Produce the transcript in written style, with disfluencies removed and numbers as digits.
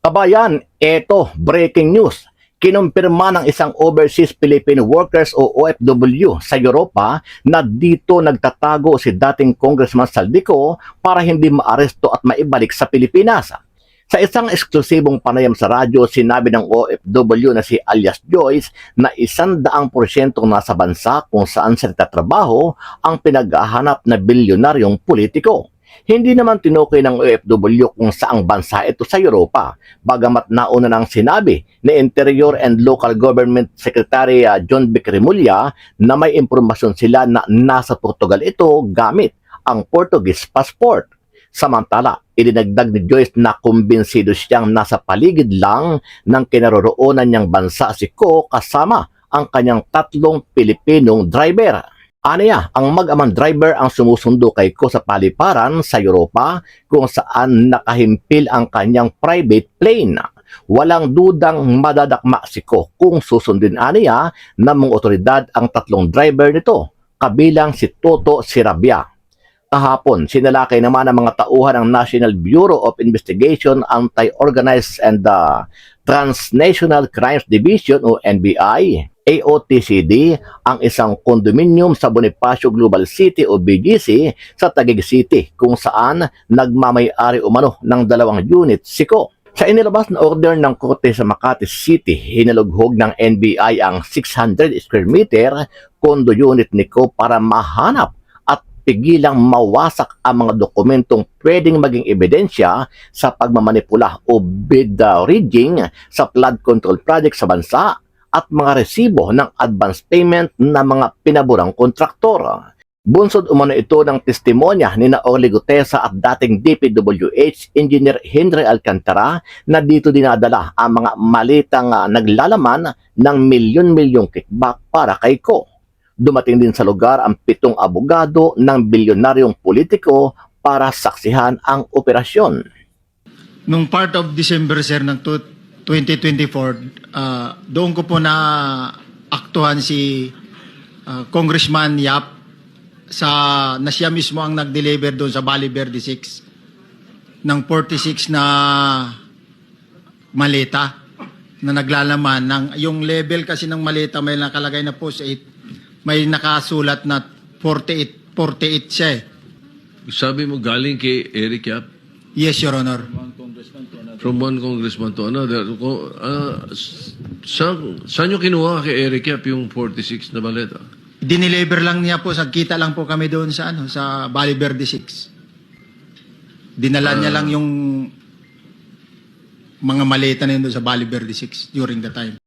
Kabayan, eto, breaking news. Kinumpirma ng isang overseas Filipino workers o OFW sa Europa na dito nagtatago si dating Congressman Saldico para hindi maaresto at maibalik sa Pilipinas. Sa isang eksklusibong panayam sa radyo, sinabi ng OFW na si alias Joyce na 100% nasa bansa kung saan siya nagtatrabaho ang pinaghahanap na bilyonaryong politiko. Hindi naman tinukoy ng OFW kung saang bansa ito sa Europa, bagamat nauna nang sinabi ni Interior and Local Government Secretary John Vic Remulla na may impormasyon sila na nasa Portugal ito gamit ang Portuguese passport. Samantala, idinagdag ni Joyce na kumbinsido siyang nasa paligid lang ng kinaroroonan niyang bansa si Ko kasama ang kanyang 3 Pilipinong driver. Aniya, ang mag-amang driver ang sumusundo kay Ko sa paliparan sa Europa kung saan nakahimpil ang kanyang private plane. Walang dudang madadakma si Ko kung susundin aniya ng mga otoridad ang 3 driver nito, kabilang si Toto Sirabia. Kahapon, sinalakay naman ng mga tauhan ng National Bureau of Investigation, Anti-Organized and Transnational Crimes Division o NBI, AOTCD, ang isang kondominium sa Bonifacio Global City o BGC sa Taguig City kung saan nagmamay-ari umano ng 2 unit si Ko. Sa inilabas na order ng Korte sa Makati City, hinalughog ng NBI ang 600 square meter condo unit ni Ko para mahanap at pigilang mawasak ang mga dokumentong pwedeng maging ebidensya sa pagmamanipula o bid rigging sa flood control project sa bansa at mga resibo ng advance payment ng mga pinaburang kontraktor. Bunsod umano ito ng testimonya ni Orly Gutesa at dating DPWH Engineer Henry Alcantara na dito dinadala ang mga malitang naglalaman ng milyon-milyong kickback para kay Ko. Dumating din sa lugar ang 7 abogado ng bilyonaryong politiko para saksihan ang operasyon. Nung part of December, sir, ng 2024, doon ko po na aktuhan si Congressman Yap na siya mismo ang nag-deliver doon sa Valle Verde 6 ng 46 na maleta na naglalaman ng yung level kasi ng maleta may nakalagay na post 8, may nakasulat na 48 siya eh. Sabi mo galing kay Eric Yap? Yes, Your Honor. From one congressman to another. Saan nyo kinuha kay Eric Yap yung 46 na baleta? Dineliver lang niya po, kita lang po kami doon sa sa Valle Verde 6. Dinala niya lang yung mga maleta na yun doon sa Valle Verde 6 during the time.